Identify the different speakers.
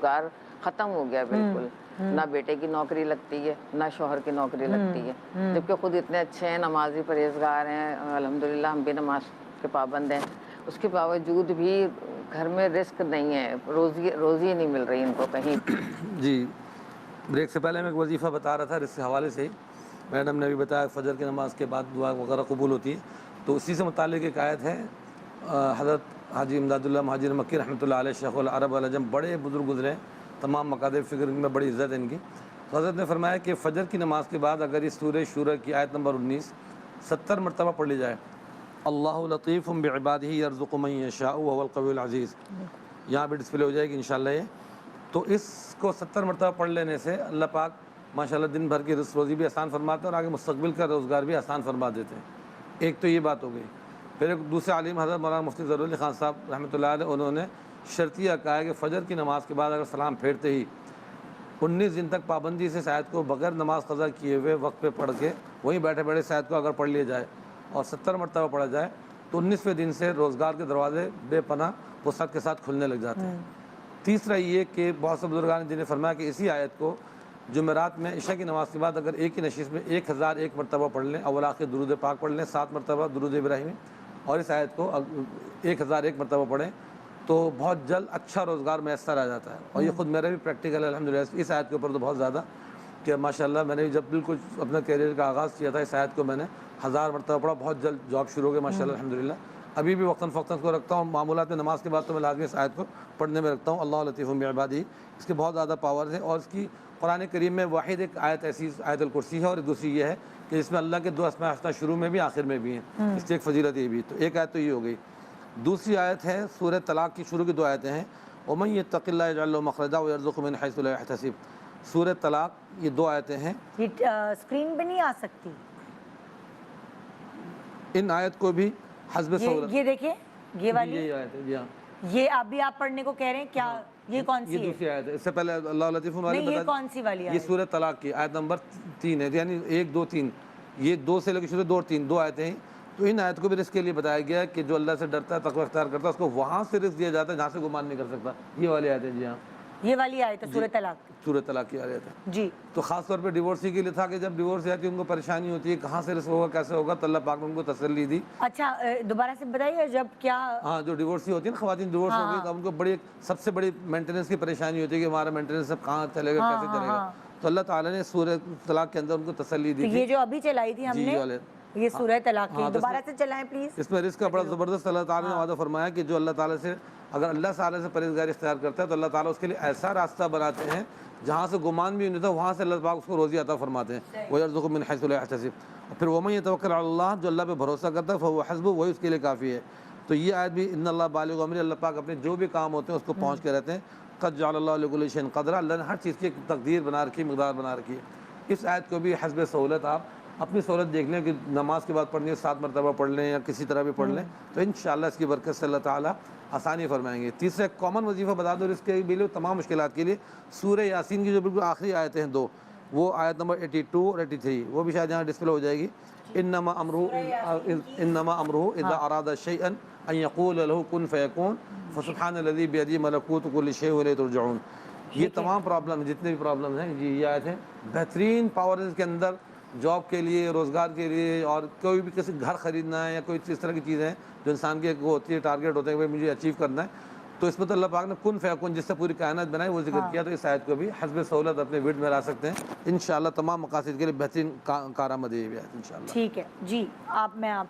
Speaker 1: روزگار ختم ہو گیا بالکل، نہ بیٹے کی نوکری لگتی ہے نہ شوہر کی نوکری لگتی ہے، جبکہ خود اتنے اچھے ہیں، نمازی پرہیزگار ہیں، الحمدللہ ہم بھی نماز کے پابند ہیں، اس کے باوجود بھی گھر میں رزق نہیں ہے، روزی نہیں مل رہی ان کو کہیں۔
Speaker 2: جی بریک سے پہلے میں ایک وظیفہ بتا رہا تھا، اس کے حوالے سے میڈم نے بھی بتایا فجر کی نماز کے بعد دعا وغیرہ قبول ہوتی ہے، تو اسی سے متعلق ایک آیت ہے، حضرت حاجی امداد اللہ مہاجر مکی رحمۃ اللہ علیہ شیخ العرب والعجم، بڑے بزرگ گزرے، تمام مقادیر فکر میں بڑی عزت ہے ان کی، تو حضرت نے فرمایا کہ فجر کی نماز کے بعد اگر اس سورہ شورى کی آیت نمبر 19 70 مرتبہ پڑھ لی جائے، اللہ لطیف بعبادہ یرزق من یشاء وهو القوی العزیز، یہاں بھی ڈسپلے ہو جائے گی انشاءاللہ یہ، تو اس کو 70 مرتبہ پڑھ لینے سے اللہ پاک ماشاءاللہ دن بھر کی رزق روزی بھی آسان فرماتے ہیں اور آگے مستقبل کا روزگار بھی آسان فرما دیتے ہیں۔ ایک تو یہ بات ہو گئی۔ پھر ایک دوسرے عالم حضرت مولانا مفتی ظہور علی خان صاحب رحمۃ اللہ علیہ، انہوں نے شرطیہ کہا ہے کہ فجر کی نماز کے بعد اگر سلام پھیرتے ہی 19 دن تک پابندی سے اس آیت کو بغیر نماز قضا کیے ہوئے وقت پہ پڑھ کے وہیں بیٹھے بیٹھے اس آیت کو اگر پڑھ لیا جائے اور 70 مرتبہ پڑھا جائے تو 19ویں دن سے روزگار کے دروازے بے پناہ وسعت کے ساتھ کھلنے لگ جاتے ہیں۔ تیسرا یہ کہ بہت سے بزرگان جنہیں فرمایا کہ اسی آیت کو جمعرات میں عشاء کی نماز کے بعد اگر ایک ہی نشست میں 1001 مرتبہ پڑھ لیں، اول آخر درود پاک پڑھ لیں، 7 مرتبہ درود ابراہیمی، اور اس آیت کو 1001 مرتبہ پڑھیں تو بہت جلد اچھا روزگار میسر آ جاتا ہے۔ اور یہ خود میرا بھی پریکٹیکل ہے الحمدللہ، اس آیت کے اوپر تو بہت زیادہ کہ ماشاءاللہ میں نے جب بالکل اپنا کیریئر کا آغاز کیا تھا اس آیت کو میں نے 1000 مرتبہ پڑھا، بہت جلد جاب شروع ہو گئی ماشاءاللہ الحمدللہ۔ ابھی بھی وقتاً فوقتاً کو رکھتا ہوں، معمولات میں نماز کے بعد تو میں لازمی اس آیت کو پڑھنے میں رکھتا ہوں، اللہ لطیف بعبادہ، اس کے بہت زیادہ پاور ہے، اور اس کی قرآن کریم میں واحد ایک آیت ایسی آیت الکرسی ہے، اور دوسری یہ ہے کہ اس میں اللہ کے 2 اسماء حسنہ شروع میں بھی آخر میں بھی ہیں، اس کی ایک فضیلت یہ بھی۔ تو ایک آیت تو یہ ہو گئی۔ دوسری آیت ہے سورہ طلاق کی شروع کی 2 آیتیں ہیں، وَمَن يَتَّقِ اللَّهَ يَجْعَل لَّهُ مَخْرَجًا وَيَرْزُقْهُ مِنْ حَيْثُ لَا يَحْتَسِبُ، سورہ طلاق، یہ 2 آیتیں ہیں۔
Speaker 3: یہ اسکرین پہ نہیں آ سکتی
Speaker 2: ان آیت کو بھی حسب سہولت،
Speaker 3: یہ دیکھیں یہ والی،
Speaker 2: یہی آیت ہے جی ہاں،
Speaker 3: یہ ابھی آپ پڑھنے کو کہہ رہے ہیں کیا؟ یہ کون سی
Speaker 2: یہ
Speaker 3: ہے؟
Speaker 2: دوسری آیت ہے، اس سے پہلے اللہ لطیف والی
Speaker 3: نہیں، یہ
Speaker 2: بتا
Speaker 3: کون سی والی
Speaker 2: یہ
Speaker 3: آیت؟
Speaker 2: سورہ طلاق کی آیت نمبر 3 ہے، یعنی 1 2 3، یہ 2 سے لے کے شروع 2 اور 3 2 آیتیں ہیں۔ تو ان آیت کو بھی رزق کے لیے بتایا گیا ہے کہ جو اللہ سے ڈرتا ہے، تقوی اختیار کرتا ہے، اس کو وہاں سے رزق دیا جاتا ہے جہاں سے گمان نہیں کر سکتا۔ یہ والی آیت ہے جی ہاں،
Speaker 3: یہ والی آیت ہے سورہ طلاق کی؟
Speaker 2: سورہ طلاق کی آیت ہے۔
Speaker 3: جی۔
Speaker 2: تو خاص طور پہ ڈیورسی کے لیے تھا کہ جب ڈیورس آتی ہے ان کو پریشانی ہوتی ہے کہاں سے رزق ہوگا کیسے ہوگا، تو اللہ پاک نے ان کو تسلی دی۔
Speaker 3: اچھا دوبارہ سے بتائیے، جب کیا؟
Speaker 2: ہاں جو ڈیورسی ہوتی ہے نا، خواتین ڈیورس ہو گئی تو ان کو بڑی سب سے بڑی مینٹیننس کی پریشانی ہوتی ہے کہ ہمارا مینٹیننس سب کہاں چلے گا کیسے چلے گا، تو اللہ تعالیٰ نے سورہ طلاق کے اندر ان کو تسلی دی تھی۔
Speaker 3: یہ جو ابھی چلائی تھی ہم نے یہ سورہ طلاق کی، دوبارہ سے چلائیں پلیز۔
Speaker 2: اس میں رزق کا بڑا زبردست اللہ تعالیٰ نے وعدہ فرمایا کہ جو اللہ تعالیٰ سے اگر اللہ تعالیٰ سے پرہیزگاری اختیار کرتا ہے تو اللہ تعالیٰ اس کے لیے ایسا راستہ بناتے ہیں جہاں سے گمان بھی نہیں ہوتا، وہاں سے اللہ پاک اس کو روزی عطا فرماتے ہیں، وَيَرْزُقُهُ مِنْ حَيْثُ لَا يَحْتَسِبُ۔ اور پھر وَمَن يَتَوَكَّلْ عَلَى اللَّهِ، جو اللہ پہ بھروسہ کرتا ہے فَهُوَ حَسْبُهُ، وہی اس کے لیے کافی ہے۔ تو یہ آیت بھی ان اللہ بالغ امرہ، اللہ پاک اپنے جو بھی کام ہوتے ہیں اس کو پہنچ کے رہتے ہیں۔ قَدْ جَعَلَ اللَّهُ لِكُلِّ شَيْءٍ قَدْرًا، اللہ نے ہر چیز کی ایک تقدیر بنا رکھی، مقدار بنا رکھی ہے۔ اس آیت کو بھی حسب سہولت آپ اپنی سہولت دیکھ لیں کہ نماز کے بعد پڑھنی ہے 7 مرتبہ پڑھ لیں یا کسی طرح بھی پڑھ لیں، تو انشاءاللہ اس کی برکت سے اللہ تعالیٰ آسانی فرمائیں گے۔ تیسرا ایک کامن وظیفہ بتا دو اس کے لیے تمام مشکلات کے لیے، سورہ یاسین کی جو بالکل آخری آیتیں ہیں 2، وہ آیت نمبر 82 اور 83، وہ بھی شاید یہاں ڈسپلے ہو جائے گی۔ انما امرہ اذا اراد شیئا ان یقول له کن فیکون فسبحان الذی بیدہ ملکوت کل شیء والیہ ترجعون۔ یہ تمام پرابلم جتنے بھی پرابلم ہیں جی یہ آیت ہیں، بہترین پاور اس کے اندر جاب کے لیے، روزگار کے لیے، اور کوئی بھی کسی گھر خریدنا ہے یا کوئی اس طرح کی چیزیں ہیں جو انسان کی وہ ہوتی ہے ٹارگیٹ ہوتا ہے کہ مجھے اچیو کرنا ہے، تو اس میں تو اللہ پاک نے کن فیکون جس سے پوری کائنات بنائی وہ ذکر کیا، تو اس آیت کو بھی حسب سہولت اپنے ورڈ میں لا سکتے ہیں انشاءاللہ، تمام مقاصد کے لیے بہترین کارآمد ہے یہ آیت انشاءاللہ۔
Speaker 3: ٹھیک ہے جی، میں آپ